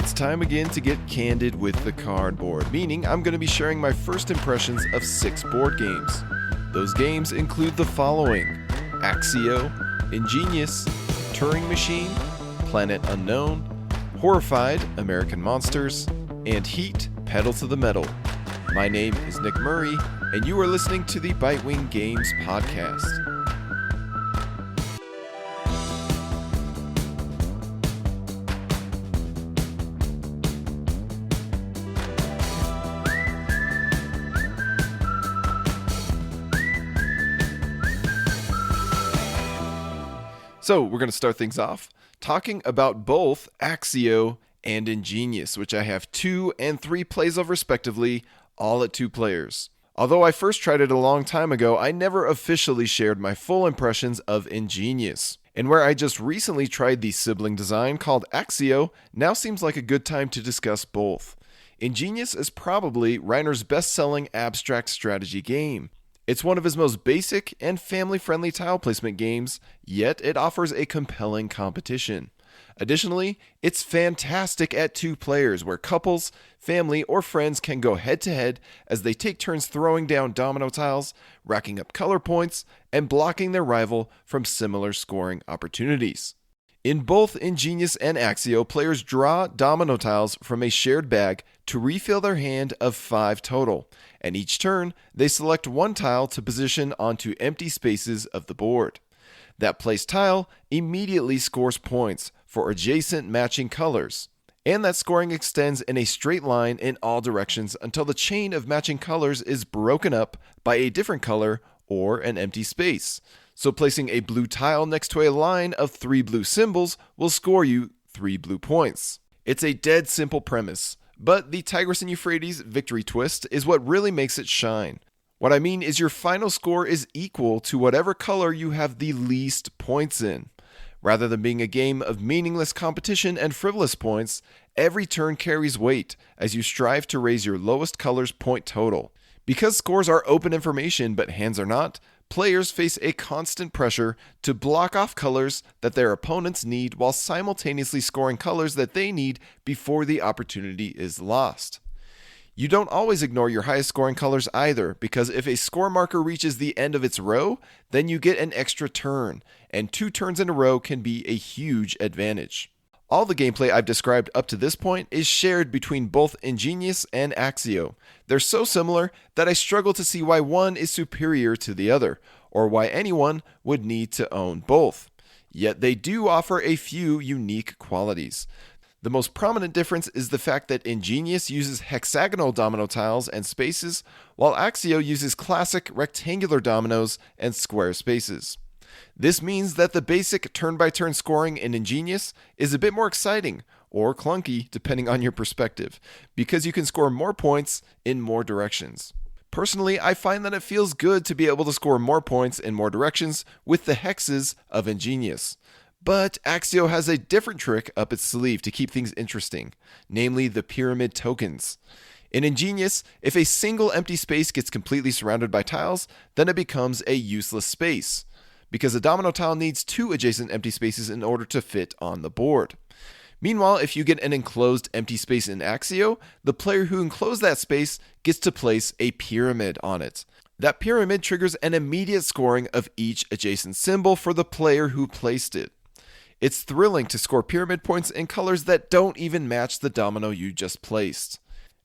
It's time again to get candid with the cardboard, meaning I'm going to be sharing my first impressions of 6 board games. Those games include the following: Axio, Ingenious, Turing Machine, Planet Unknown, Horrified, American Monsters, and Heat, Petal to the Metal. My name is Nick Murray, and you are listening to the Bitewing Games podcast. So we're going to start things off talking about both Axio and Ingenious, which I have 2 and 3 plays of respectively, all at 2 players. Although I first tried it a long time ago, I never officially shared my full impressions of Ingenious. And where I just recently tried the sibling design called Axio, now seems like a good time to discuss both. Ingenious is probably Reiner's best-selling abstract strategy game. It's one of his most basic and family-friendly tile placement games, yet it offers a compelling competition. Additionally, it's fantastic at 2 players, where couples, family, or friends can go head-to-head as they take turns throwing down domino tiles, racking up color points, and blocking their rival from similar scoring opportunities. In both Ingenious and Axio, players draw domino tiles from a shared bag to refill their hand of 5 total, and each turn, they select 1 tile to position onto empty spaces of the board. That placed tile immediately scores points for adjacent matching colors, and that scoring extends in a straight line in all directions until the chain of matching colors is broken up by a different color or an empty space. So placing a blue tile next to a line of 3 blue symbols will score you 3 blue points. It's a dead simple premise, but the Tigris and Euphrates victory twist is what really makes it shine. What I mean is your final score is equal to whatever color you have the least points in. Rather than being a game of meaningless competition and frivolous points, every turn carries weight as you strive to raise your lowest color's point total. Because scores are open information but hands are not, players face a constant pressure to block off colors that their opponents need while simultaneously scoring colors that they need before the opportunity is lost. You don't always ignore your highest scoring colors either, because if a score marker reaches the end of its row, then you get an extra turn, and 2 turns in a row can be a huge advantage. All the gameplay I've described up to this point is shared between both Ingenious and Axio. They're so similar that I struggle to see why one is superior to the other, or why anyone would need to own both. Yet they do offer a few unique qualities. The most prominent difference is the fact that Ingenious uses hexagonal domino tiles and spaces, while Axio uses classic rectangular dominoes and square spaces. This means that the basic turn-by-turn scoring in Ingenious is a bit more exciting, or clunky depending on your perspective, because you can score more points in more directions. Personally, I find that it feels good to be able to score more points in more directions with the hexes of Ingenious. But Axio has a different trick up its sleeve to keep things interesting, namely the pyramid tokens. In Ingenious, if a single empty space gets completely surrounded by tiles, then it becomes a useless space, because a domino tile needs 2 adjacent empty spaces in order to fit on the board. Meanwhile, if you get an enclosed empty space in Axio, the player who enclosed that space gets to place a pyramid on it. That pyramid triggers an immediate scoring of each adjacent symbol for the player who placed it. It's thrilling to score pyramid points in colors that don't even match the domino you just placed.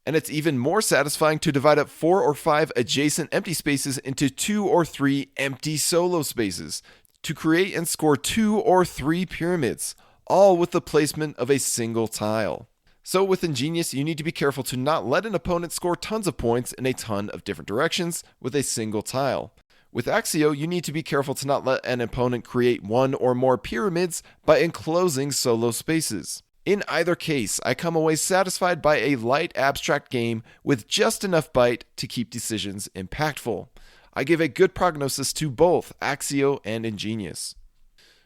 And it's even more satisfying to divide up 4 or 5 adjacent empty spaces into 2 or 3 empty solo spaces to create and score 2 or 3 pyramids, all with the placement of a single tile. So with Ingenious, you need to be careful to not let an opponent score tons of points in a ton of different directions with a single tile. With Axio, you need to be careful to not let an opponent create 1 or more pyramids by enclosing solo spaces. In either case, I come away satisfied by a light abstract game with just enough bite to keep decisions impactful. I give a good prognosis to both Axio and Ingenious.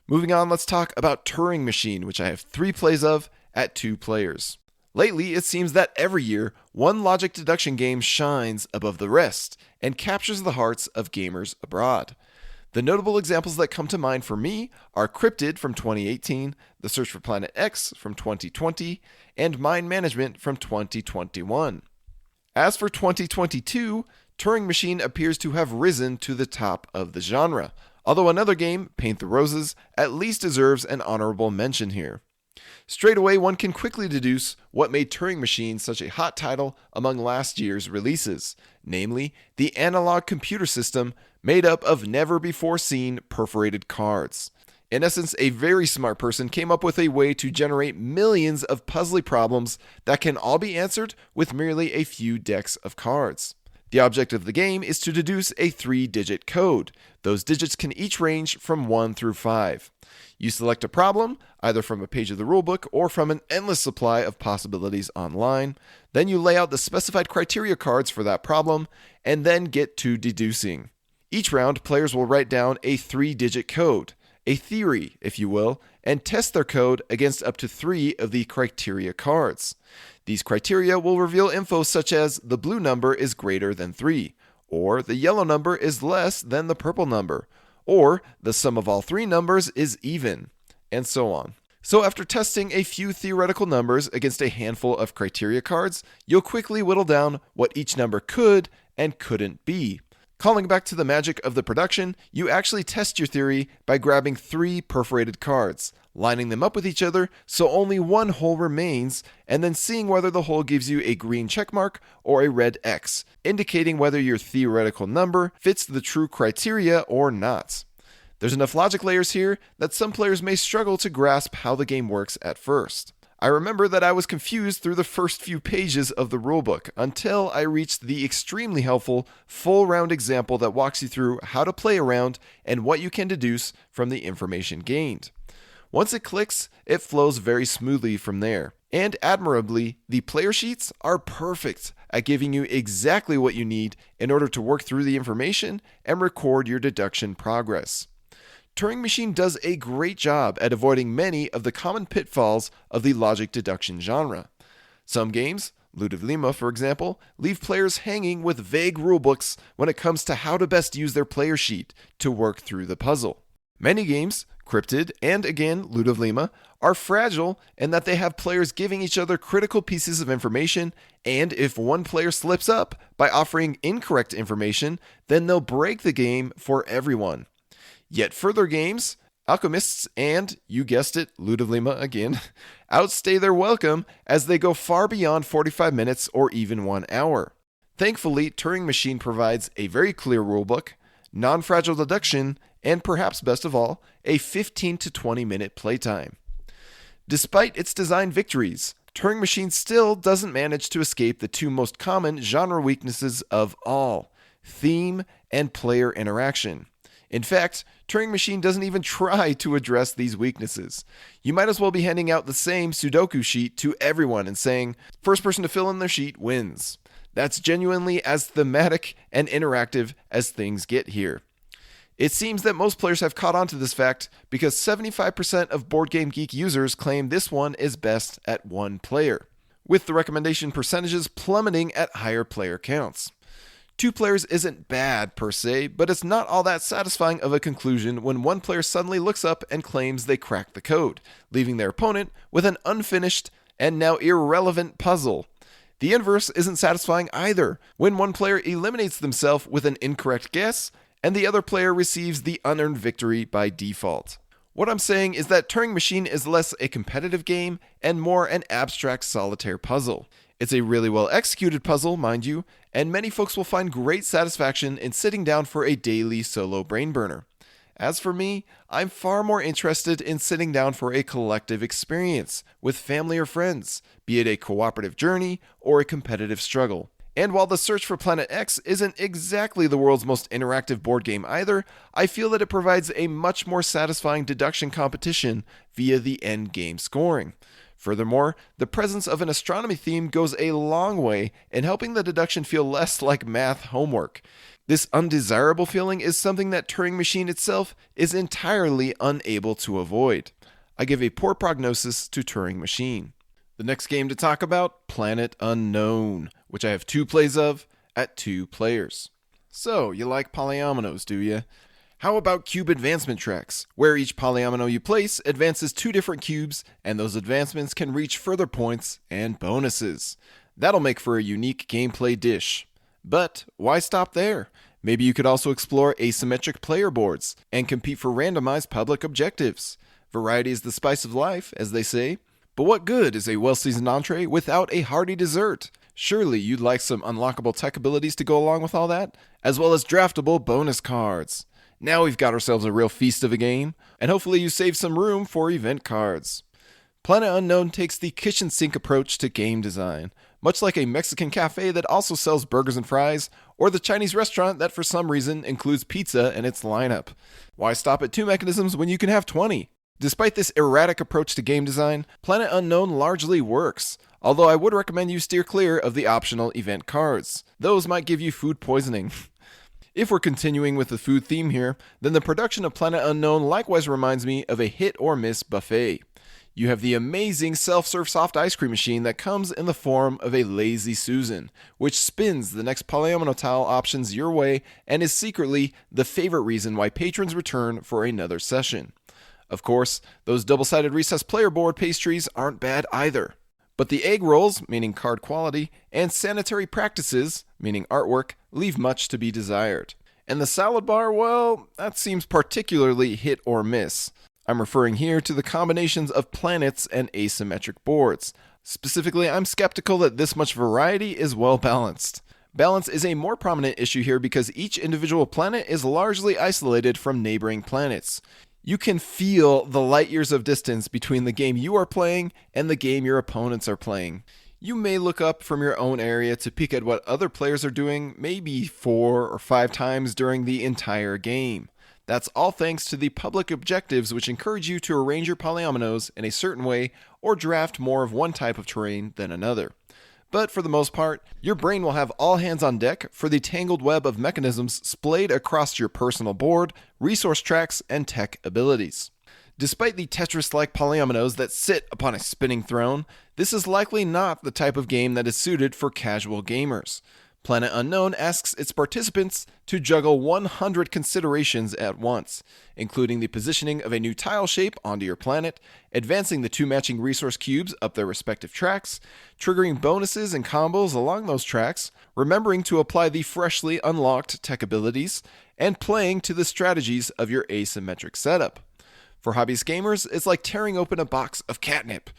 Moving on, let's talk about Turing Machine, which I have 3 plays of at 2 players. Lately, it seems that every year, one logic deduction game shines above the rest and captures the hearts of gamers abroad. The notable examples that come to mind for me are Cryptid from 2018, The Search for Planet X from 2020, and Mind Management from 2021. As for 2022, Turing Machine appears to have risen to the top of the genre, although another game, Paint the Roses, at least deserves an honorable mention here. Straight away, one can quickly deduce what made Turing Machine such a hot title among last year's releases, namely the analog computer system made up of never-before-seen perforated cards. In essence, a very smart person came up with a way to generate millions of puzzly problems that can all be answered with merely a few decks of cards. The object of the game is to deduce a 3-digit code. Those digits can each range from 1 through 5. You select a problem, either from a page of the rulebook or from an endless supply of possibilities online. Then you lay out the specified criteria cards for that problem, and then get to deducing. Each round, players will write down a 3-digit code, a theory, if you will, and test their code against up to 3 of the criteria cards. These criteria will reveal info such as the blue number is greater than 3, or the yellow number is less than the purple number, or the sum of all 3 numbers is even, and so on. So after testing a few theoretical numbers against a handful of criteria cards, you'll quickly whittle down what each number could and couldn't be. Calling back to the magic of the production, you actually test your theory by grabbing 3 perforated cards, lining them up with each other so only one hole remains, and then seeing whether the hole gives you a green checkmark or a red X, indicating whether your theoretical number fits the true criteria or not. There's enough logic layers here that some players may struggle to grasp how the game works at first. I remember that I was confused through the first few pages of the rulebook until I reached the extremely helpful full round example that walks you through how to play around and what you can deduce from the information gained. Once it clicks, it flows very smoothly from there. And admirably, the player sheets are perfect at giving you exactly what you need in order to work through the information and record your deduction progress. Turing Machine does a great job at avoiding many of the common pitfalls of the logic deduction genre. Some games, Loot of Lima for example, leave players hanging with vague rulebooks when it comes to how to best use their player sheet to work through the puzzle. Many games, Cryptid and again Loot of Lima, are fragile in that they have players giving each other critical pieces of information, and if one player slips up by offering incorrect information, then they'll break the game for everyone. Yet further games, Alchemists and, you guessed it, Loot of Lima again, outstay their welcome as they go far beyond 45 minutes or even 1 hour. Thankfully, Turing Machine provides a very clear rulebook, non-fragile deduction, and perhaps best of all, a 15 to 20 minute playtime. Despite its design victories, Turing Machine still doesn't manage to escape the 2 most common genre weaknesses of all, theme and player interaction. In fact, Turing Machine doesn't even try to address these weaknesses. You might as well be handing out the same Sudoku sheet to everyone and saying, first person to fill in their sheet wins. That's genuinely as thematic and interactive as things get here. It seems that most players have caught on to this fact because 75% of Board Game Geek users claim this one is best at 1 player, with the recommendation percentages plummeting at higher player counts. 2 players isn't bad per se, but it's not all that satisfying of a conclusion when one player suddenly looks up and claims they cracked the code, leaving their opponent with an unfinished and now irrelevant puzzle. The inverse isn't satisfying either, when one player eliminates themselves with an incorrect guess, and the other player receives the unearned victory by default. What I'm saying is that Turing Machine is less a competitive game and more an abstract solitaire puzzle. It's a really well executed puzzle, mind you, and many folks will find great satisfaction in sitting down for a daily solo brain burner. As for me, I'm far more interested in sitting down for a collective experience with family or friends, be it a cooperative journey or a competitive struggle. And while The Search for Planet X isn't exactly the world's most interactive board game either, I feel that it provides a much more satisfying deduction competition via the end game scoring. Furthermore, the presence of an astronomy theme goes a long way in helping the deduction feel less like math homework. This undesirable feeling is something that Turing Machine itself is entirely unable to avoid. I give a poor prognosis to Turing Machine. The next game to talk about, Planet Unknown, which I have 2 plays of at 2 players. So, you like polyominoes, do you? How about cube advancement tracks, where each polyomino you place advances 2 different cubes, and those advancements can reach further points and bonuses. That'll make for a unique gameplay dish. But why stop there? Maybe you could also explore asymmetric player boards and compete for randomized public objectives. Variety is the spice of life, as they say. But what good is a well-seasoned entree without a hearty dessert? Surely you'd like some unlockable tech abilities to go along with all that, as well as draftable bonus cards. Now we've got ourselves a real feast of a game, and hopefully you save some room for event cards. Planet Unknown takes the kitchen sink approach to game design, much like a Mexican cafe that also sells burgers and fries, or the Chinese restaurant that for some reason includes pizza in its lineup. Why stop at 2 mechanisms when you can have 20? Despite this erratic approach to game design, Planet Unknown largely works, although I would recommend you steer clear of the optional event cards. Those might give you food poisoning. If we're continuing with the food theme here, then the production of Planet Unknown likewise reminds me of a hit or miss buffet. You have the amazing self-serve soft ice cream machine that comes in the form of a Lazy Susan, which spins the next polyomino tile options your way and is secretly the favorite reason why patrons return for another session. Of course, those double-sided recessed player board pastries aren't bad either. But the egg rolls, meaning card quality, and sanitary practices, meaning artwork, leave much to be desired. And the salad bar, well, that seems particularly hit or miss. I'm referring here to the combinations of planets and asymmetric boards. Specifically, I'm skeptical that this much variety is well balanced. Balance is a more prominent issue here because each individual planet is largely isolated from neighboring planets. You can feel the light years of distance between the game you are playing and the game your opponents are playing. You may look up from your own area to peek at what other players are doing maybe 4 or 5 times during the entire game. That's all thanks to the public objectives which encourage you to arrange your polyominoes in a certain way or draft more of one type of terrain than another. But for the most part, your brain will have all hands on deck for the tangled web of mechanisms splayed across your personal board, resource tracks, and tech abilities. Despite the Tetris-like polyominoes that sit upon a spinning throne, this is likely not the type of game that is suited for casual gamers. Planet Unknown asks its participants to juggle 100 considerations at once, including the positioning of a new tile shape onto your planet, advancing the 2 matching resource cubes up their respective tracks, triggering bonuses and combos along those tracks, remembering to apply the freshly unlocked tech abilities, and playing to the strategies of your asymmetric setup. For hobbyist gamers, it's like tearing open a box of catnip.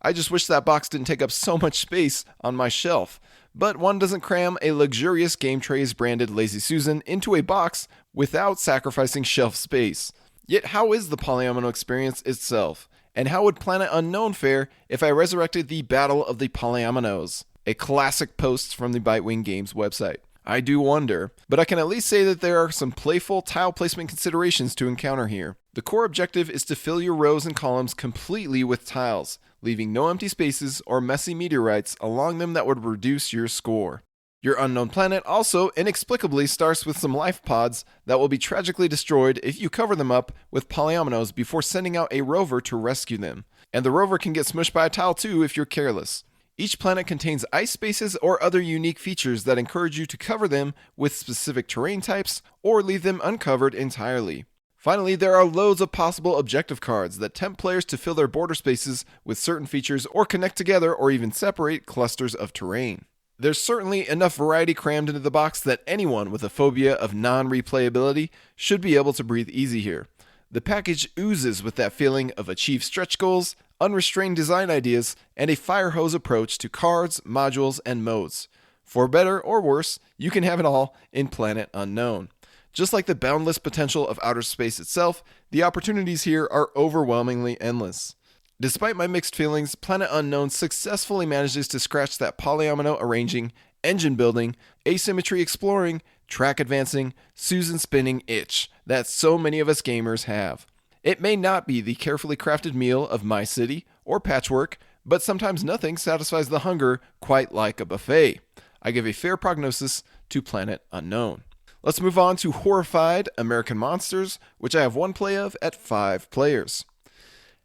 I just wish that box didn't take up so much space on my shelf. But one doesn't cram a luxurious Game Trays branded Lazy Susan into a box without sacrificing shelf space. Yet how is the polyomino experience itself? And how would Planet Unknown fare if I resurrected the Battle of the Polyominoes? A classic post from the Bitewing Games website. I do wonder, but I can at least say that there are some playful tile placement considerations to encounter here. The core objective is to fill your rows and columns completely with tiles, leaving no empty spaces or messy meteorites along them that would reduce your score. Your unknown planet also inexplicably starts with some life pods that will be tragically destroyed if you cover them up with polyominoes before sending out a rover to rescue them. And the rover can get smushed by a tile too if you're careless. Each planet contains ice spaces or other unique features that encourage you to cover them with specific terrain types or leave them uncovered entirely. Finally, there are loads of possible objective cards that tempt players to fill their border spaces with certain features or connect together or even separate clusters of terrain. There's certainly enough variety crammed into the box that anyone with a phobia of non-replayability should be able to breathe easy here. The package oozes with that feeling of achieved stretch goals, unrestrained design ideas, and a fire hose approach to cards, modules, and modes. For better or worse, you can have it all in Planet Unknown. Just like the boundless potential of outer space itself, the opportunities here are overwhelmingly endless. Despite my mixed feelings, Planet Unknown successfully manages to scratch that polyomino arranging, engine building, asymmetry exploring, track advancing, Susan spinning itch that so many of us gamers have. It may not be the carefully crafted meal of My City or Patchwork, but sometimes nothing satisfies the hunger quite like a buffet. I give a fair prognosis to Planet Unknown. Let's move on to Horrified American Monsters, which I have one play of at 5 players.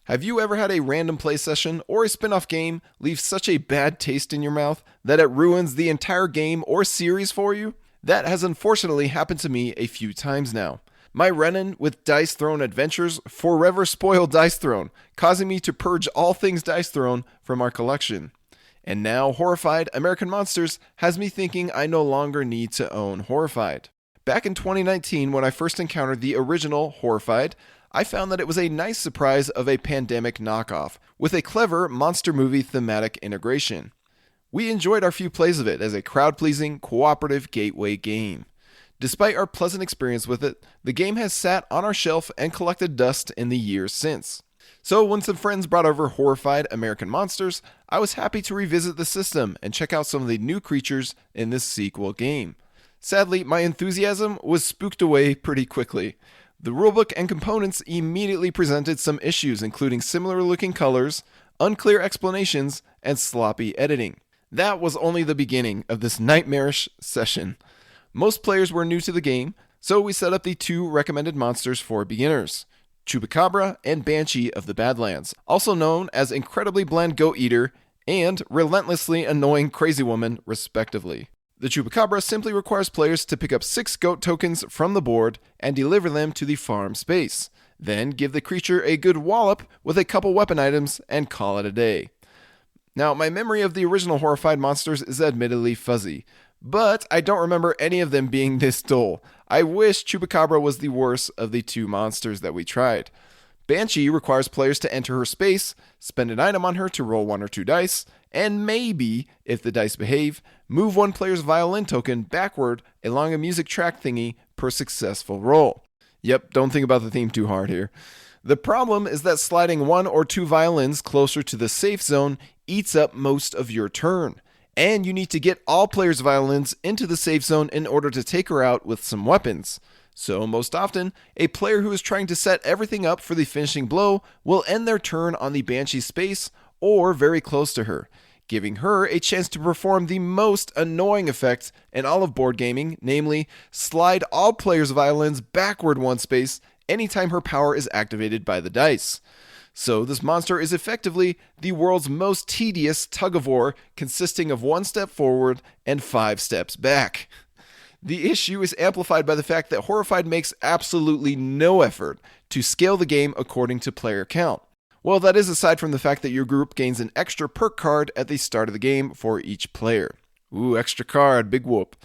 Have you ever had a random play session or a spin-off game leave such a bad taste in your mouth that it ruins the entire game or series for you? That has unfortunately happened to me a few times now. My run-in with Dice Throne Adventures forever spoiled Dice Throne, causing me to purge all things Dice Throne from our collection. And now Horrified American Monsters has me thinking I no longer need to own Horrified. Back in 2019, when I first encountered the original Horrified, I found that it was a nice surprise of a pandemic knockoff, with a clever monster movie thematic integration. We enjoyed our few plays of it as a crowd-pleasing, cooperative gateway game. Despite our pleasant experience with it, the game has sat on our shelf and collected dust in the years since. So when some friends brought over Horrified American Monsters, I was happy to revisit the system and check out some of the new creatures in this sequel game. Sadly, my enthusiasm was spooked away pretty quickly. The rulebook and components immediately presented some issues, including similar-looking colors, unclear explanations, and sloppy editing. That was only the beginning of this nightmarish session. Most players were new to the game, so we set up the two recommended monsters for beginners, Chupacabra and Banshee of the Badlands, also known as Incredibly Bland Goat Eater and Relentlessly Annoying Crazy Woman, respectively. The Chupacabra simply requires players to pick up 6 goat tokens from the board and deliver them to the farm space, then give the creature a good wallop with a couple weapon items and call it a day. Now, my memory of the original Horrified monsters is admittedly fuzzy, but I don't remember any of them being this dull. I wish Chupacabra was the worst of the two monsters that we tried. Banshee requires players to enter her space, spend an item on her to roll 1 or 2 dice, and maybe, if the dice behave, move one player's violin token backward along a music track thingy per successful roll. Yep, don't think about the theme too hard here. The problem is that sliding 1 or 2 violins closer to the safe zone eats up most of your turn. And you need to get all players' violins into the safe zone in order to take her out with some weapons. So most often, a player who is trying to set everything up for the finishing blow will end their turn on the Banshee's space or very close to her, giving her a chance to perform the most annoying effect in all of board gaming, namely, slide all players' violins backward 1 space anytime her power is activated by the dice. So this monster is effectively the world's most tedious tug-of-war, consisting of 1 step forward and 5 steps back. The issue is amplified by the fact that Horrified makes absolutely no effort to scale the game according to player count. Well, that is aside from the fact that your group gains an extra perk card at the start of the game for each player. Ooh, extra card, big whoop.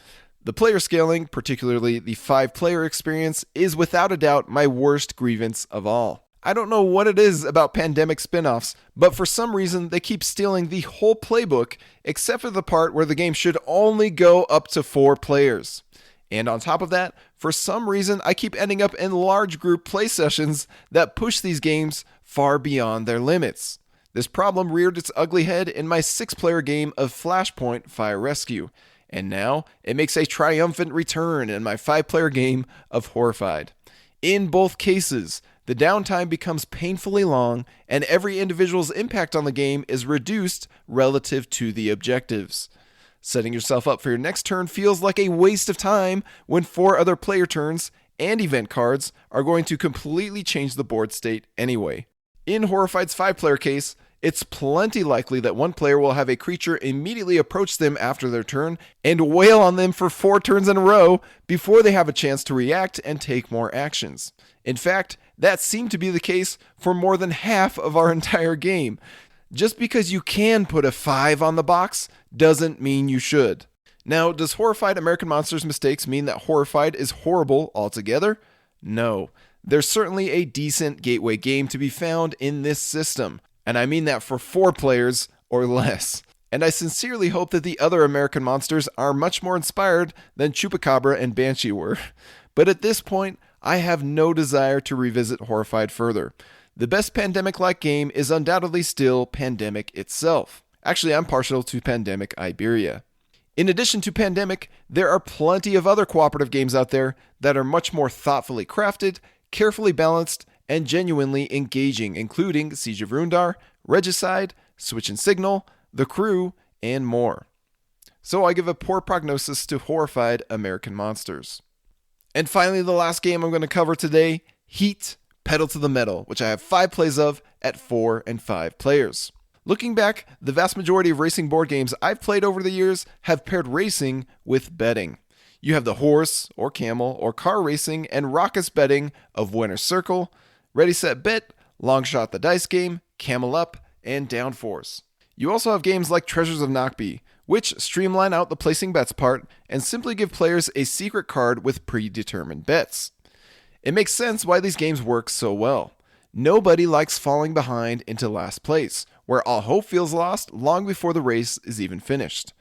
The player scaling, particularly the 5-player experience, is without a doubt my worst grievance of all. I don't know what it is about pandemic spin-offs, but for some reason they keep stealing the whole playbook except for the part where the game should only go up to 4 players. And on top of that, for some reason I keep ending up in large group play sessions that push these games far beyond their limits. This problem reared its ugly head in my 6-player game of Flashpoint Fire Rescue, and now it makes a triumphant return in my 5-player game of Horrified. In both cases, the downtime becomes painfully long, and every individual's impact on the game is reduced relative to the objectives. Setting yourself up for your next turn feels like a waste of time when 4 other player turns and event cards are going to completely change the board state anyway. In Horrified's 5-player case, it's plenty likely that one player will have a creature immediately approach them after their turn and wail on them for 4 turns in a row before they have a chance to react and take more actions. In fact, that seemed to be the case for more than half of our entire game. Just because you can put a 5 on the box doesn't mean you should. Now, does Horrified American Monsters mistakes mean that Horrified is horrible altogether? No. There's certainly a decent gateway game to be found in this system, and I mean that for 4 players or less. And I sincerely hope that the other American monsters are much more inspired than Chupacabra and Banshee were. But at this point, I have no desire to revisit Horrified further. The best Pandemic-like game is undoubtedly still Pandemic itself. Actually, I'm partial to Pandemic Iberia. In addition to Pandemic, there are plenty of other cooperative games out there that are much more thoughtfully crafted, carefully balanced, and genuinely engaging, including Siege of Rundar, Regicide, Switch and Signal, The Crew, and more. So I give a poor prognosis to Horrified American Monsters. And finally, the last game I'm going to cover today, Heat, Petal to the Metal, which I have 5 plays of at 4 and 5 players. Looking back, the vast majority of racing board games I've played over the years have paired racing with betting. You have the horse, or camel, or car racing and raucous betting of Winner's Circle, Ready Set Bet, Long Shot the Dice Game, Camel Up, and Downforce. You also have games like Treasures of Knockby, which streamline out the placing bets part and simply give players a secret card with predetermined bets. It makes sense why these games work so well. Nobody likes falling behind into last place, where all hope feels lost long before the race is even finished.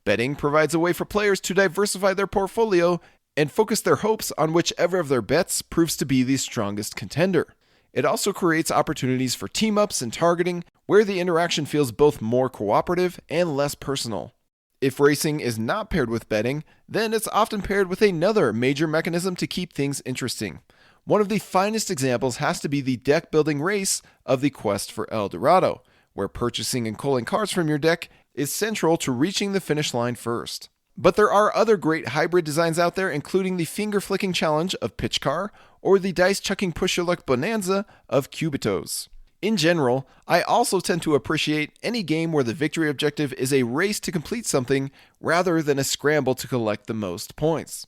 Betting provides a way for players to diversify their portfolio and focus their hopes on whichever of their bets proves to be the strongest contender. It also creates opportunities for team-ups and targeting, where the interaction feels both more cooperative and less personal. If racing is not paired with betting, then it's often paired with another major mechanism to keep things interesting. One of the finest examples has to be the deck-building race of the Quest for El Dorado, where purchasing and culling cards from your deck is central to reaching the finish line first. But there are other great hybrid designs out there, including the finger-flicking challenge of Pitch Car or the dice-chucking push-your-luck bonanza of Cubitos. In general, I also tend to appreciate any game where the victory objective is a race to complete something rather than a scramble to collect the most points.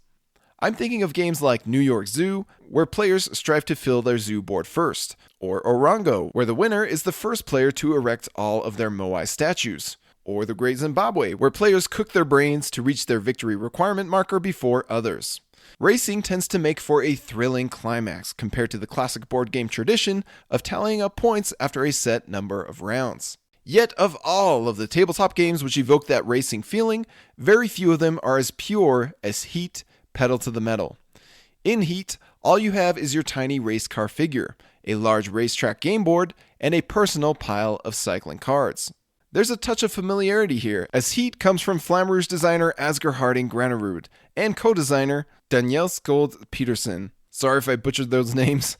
I'm thinking of games like New York Zoo, where players strive to fill their zoo board first, or Orongo, where the winner is the first player to erect all of their Moai statues, or The Great Zimbabwe, where players cook their brains to reach their victory requirement marker before others. Racing tends to make for a thrilling climax compared to the classic board game tradition of tallying up points after a set number of rounds. Yet of all of the tabletop games which evoke that racing feeling, very few of them are as pure as Heat, Petal to the Metal. In Heat, all you have is your tiny race car figure, a large racetrack game board, and a personal pile of cycling cards. There's a touch of familiarity here, as Heat comes from Flamrouge designer Asger Harding Granerud and co-designer Danielle Skold Peterson. Sorry if I butchered those names.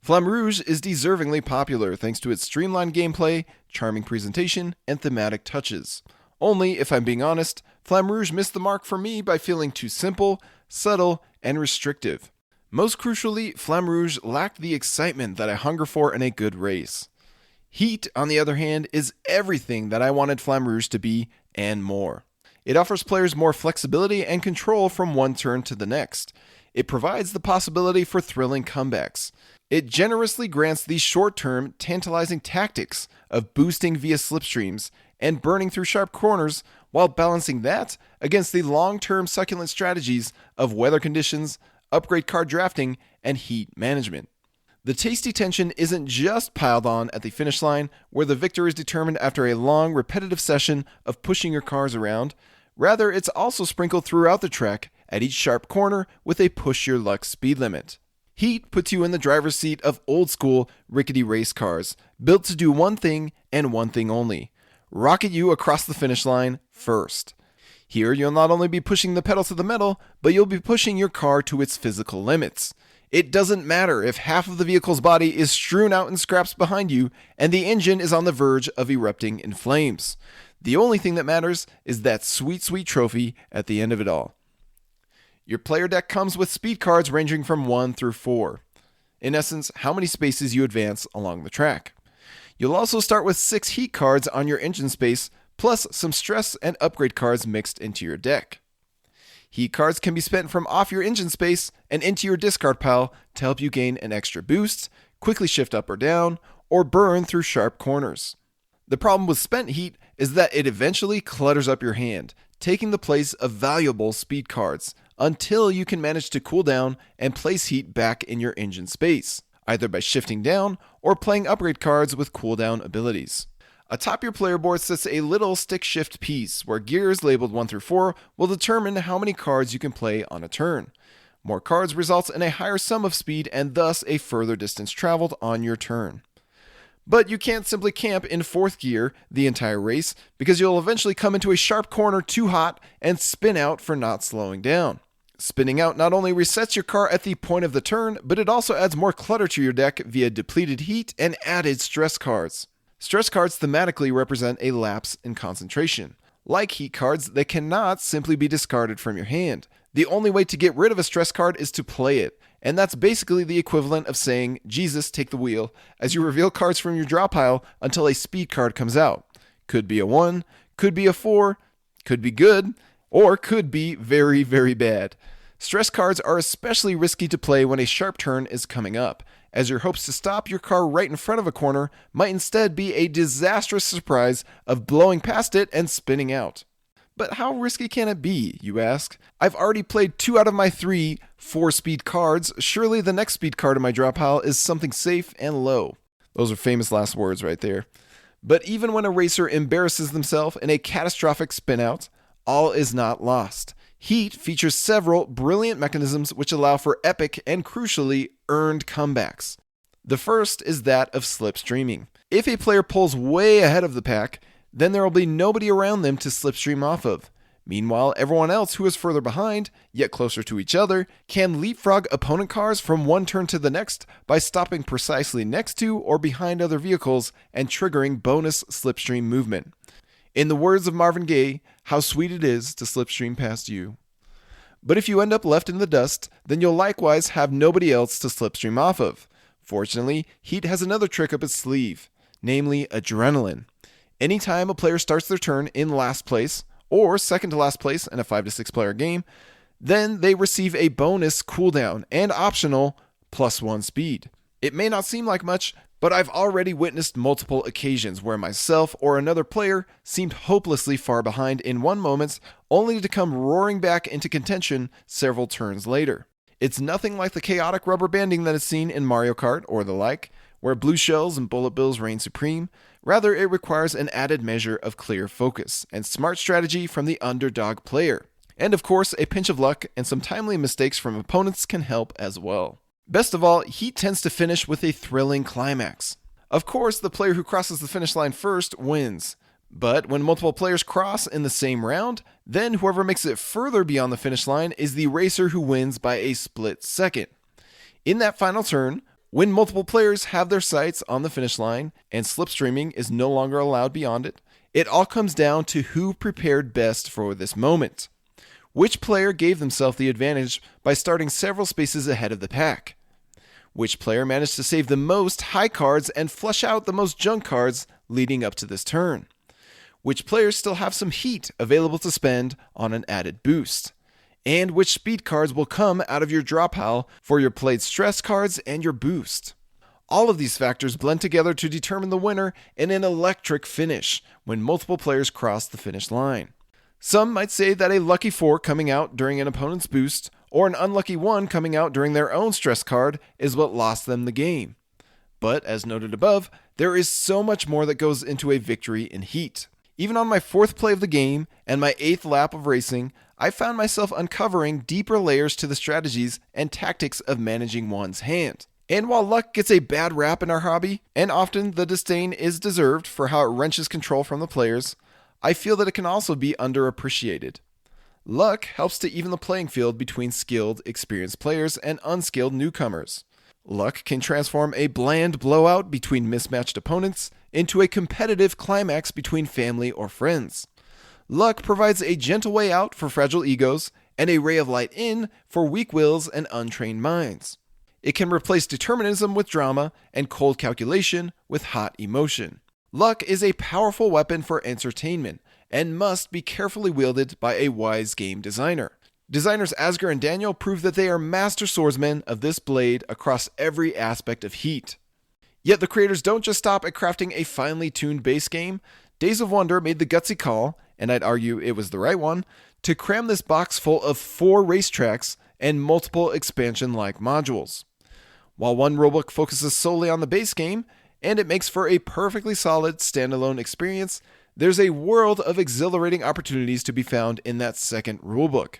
Flamrouge is deservingly popular thanks to its streamlined gameplay, charming presentation, and thematic touches. Only, if I'm being honest, Flamrouge missed the mark for me by feeling too simple, subtle, and restrictive. Most crucially, Flamrouge lacked the excitement that I hunger for in a good race. Heat, on the other hand, is everything that I wanted Flamrouge to be and more. It offers players more flexibility and control from one turn to the next. It provides the possibility for thrilling comebacks. It generously grants the short-term, tantalizing tactics of boosting via slipstreams and burning through sharp corners, while balancing that against the long-term succulent strategies of weather conditions, upgrade card drafting, and heat management. The tasty tension isn't just piled on at the finish line, where the victor is determined after a long, repetitive session of pushing your cars around. Rather, it's also sprinkled throughout the track at each sharp corner with a push-your-luck speed limit. Heat puts you in the driver's seat of old-school, rickety race cars, built to do one thing and one thing only: rocket you across the finish line first. Here, you'll not only be pushing the pedal to the metal, but you'll be pushing your car to its physical limits. It doesn't matter if half of the vehicle's body is strewn out in scraps behind you and the engine is on the verge of erupting in flames. The only thing that matters is that sweet, sweet trophy at the end of it all. Your player deck comes with speed cards ranging from 1 through 4. In essence, how many spaces you advance along the track. You'll also start with 6 heat cards on your engine space, plus some stress and upgrade cards mixed into your deck. Heat cards can be spent from off your engine space and into your discard pile to help you gain an extra boost, quickly shift up or down, or burn through sharp corners. The problem with spent heat is that it eventually clutters up your hand, taking the place of valuable speed cards, until you can manage to cool down and place heat back in your engine space, either by shifting down or playing upgrade cards with cooldown abilities. Atop your player board sits a little stick shift piece where gears labeled 1 through 4 will determine how many cards you can play on a turn. More cards results in a higher sum of speed and thus a further distance traveled on your turn. But you can't simply camp in 4th gear the entire race, because you'll eventually come into a sharp corner too hot and spin out for not slowing down. Spinning out not only resets your car at the point of the turn, but it also adds more clutter to your deck via depleted heat and added stress cards. Stress cards thematically represent a lapse in concentration. Like heat cards, they cannot simply be discarded from your hand. The only way to get rid of a stress card is to play it, and that's basically the equivalent of saying, "Jesus, take the wheel," as you reveal cards from your draw pile until a speed card comes out. Could be a 1, could be a 4, could be good, or could be very, very bad. Stress cards are especially risky to play when a sharp turn is coming up, as your hopes to stop your car right in front of a corner might instead be a disastrous surprise of blowing past it and spinning out. But how risky can it be, you ask? I've already played 2 out of my 3 4-speed cards. Surely the next speed card in my draw pile is something safe and low. Those are famous last words right there. But even when a racer embarrasses themselves in a catastrophic spinout, all is not lost. Heat features several brilliant mechanisms which allow for epic and crucially earned comebacks. The first is that of slipstreaming. If a player pulls way ahead of the pack, then there will be nobody around them to slipstream off of. Meanwhile, everyone else who is further behind, yet closer to each other, can leapfrog opponent cars from one turn to the next by stopping precisely next to or behind other vehicles and triggering bonus slipstream movement. In the words of Marvin Gaye, how sweet it is to slipstream past you. But if you end up left in the dust, then you'll likewise have nobody else to slipstream off of. Fortunately, Heat has another trick up its sleeve, namely adrenaline. Anytime a player starts their turn in last place, or second to last place in a 5 to 6 player game, then they receive a bonus cooldown and optional +1 speed. It may not seem like much, but I've already witnessed multiple occasions where myself or another player seemed hopelessly far behind in one moment, only to come roaring back into contention several turns later. It's nothing like the chaotic rubber banding that is seen in Mario Kart or the like, where blue shells and bullet bills reign supreme. Rather, it requires an added measure of clear focus and smart strategy from the underdog player. And of course, a pinch of luck and some timely mistakes from opponents can help as well. Best of all, Heat tends to finish with a thrilling climax. Of course, the player who crosses the finish line first wins. But when multiple players cross in the same round, then whoever makes it further beyond the finish line is the racer who wins by a split second. In that final turn, when multiple players have their sights on the finish line and slipstreaming is no longer allowed beyond it, it all comes down to who prepared best for this moment. Which player gave themselves the advantage by starting several spaces ahead of the pack? Which player managed to save the most high cards and flush out the most junk cards leading up to this turn? Which players still have some heat available to spend on an added boost? And which speed cards will come out of your draw pile for your played stress cards and your boost? All of these factors blend together to determine the winner in an electric finish when multiple players cross the finish line. Some might say that a lucky 4 coming out during an opponent's boost or an unlucky 1 coming out during their own stress card is what lost them the game. But as noted above, there is so much more that goes into a victory in Heat. Even on my 4th play of the game and my 8th lap of racing, I found myself uncovering deeper layers to the strategies and tactics of managing one's hand. And while luck gets a bad rap in our hobby, and often the disdain is deserved for how it wrenches control from the players, I feel that it can also be underappreciated. Luck helps to even the playing field between skilled, experienced players and unskilled newcomers. Luck can transform a bland blowout between mismatched opponents into a competitive climax between family or friends. Luck provides a gentle way out for fragile egos and a ray of light in for weak wills and untrained minds. It can replace determinism with drama and cold calculation with hot emotion. Luck is a powerful weapon for entertainment and must be carefully wielded by a wise game designer. Designers Asger and Daniel prove that they are master swordsmen of this blade across every aspect of Heat. Yet the creators don't just stop at crafting a finely tuned base game. Days of Wonder made the gutsy call, and I'd argue it was the right one, to cram this box full of 4 racetracks and multiple expansion-like modules. While one rulebook focuses solely on the base game, and it makes for a perfectly solid standalone experience, there's a world of exhilarating opportunities to be found in that second rulebook.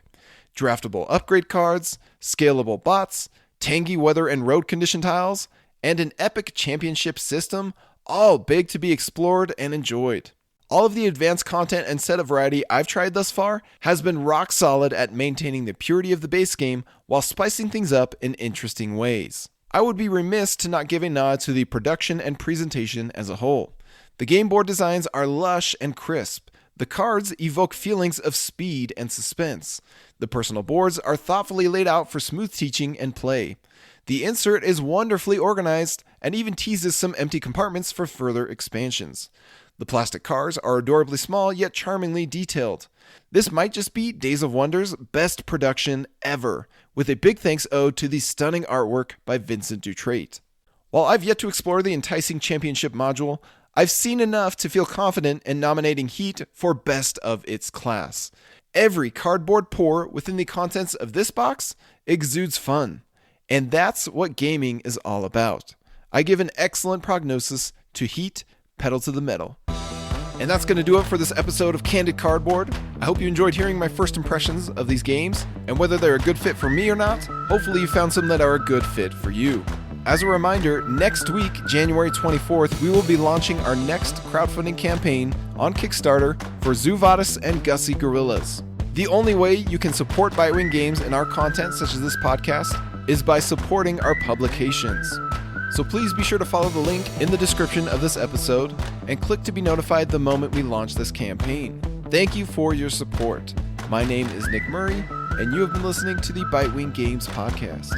Draftable upgrade cards, scalable bots, tangy weather and road condition tiles, and an epic championship system, all big to be explored and enjoyed. All of the advanced content and set of variety I've tried thus far has been rock solid at maintaining the purity of the base game while spicing things up in interesting ways. I would be remiss to not give a nod to the production and presentation as a whole. The game board designs are lush and crisp. The cards evoke feelings of speed and suspense. The personal boards are thoughtfully laid out for smooth teaching and play. The insert is wonderfully organized and even teases some empty compartments for further expansions. The plastic cars are adorably small yet charmingly detailed. This might just be Days of Wonder's best production ever, with a big thanks owed to the stunning artwork by Vincent Dutrait. While I've yet to explore the enticing championship module, I've seen enough to feel confident in nominating Heat for best of its class. Every cardboard pore within the contents of this box exudes fun, and that's what gaming is all about. I give an excellent prognosis to Heat, Petal to the Metal. And that's going to do it for this episode of Candid Cardboard. I hope you enjoyed hearing my first impressions of these games, and whether they're a good fit for me or not, hopefully you found some that are a good fit for you. As a reminder, next week, January 24th, we will be launching our next crowdfunding campaign on Kickstarter for Zuvadis and Gussie Gorillas. The only way you can support Bitewing Games and our content, such as this podcast, is by supporting our publications. So please be sure to follow the link in the description of this episode and click to be notified the moment we launch this campaign. Thank you for your support. My name is Nick Murray, and you have been listening to the Bitewing Games podcast.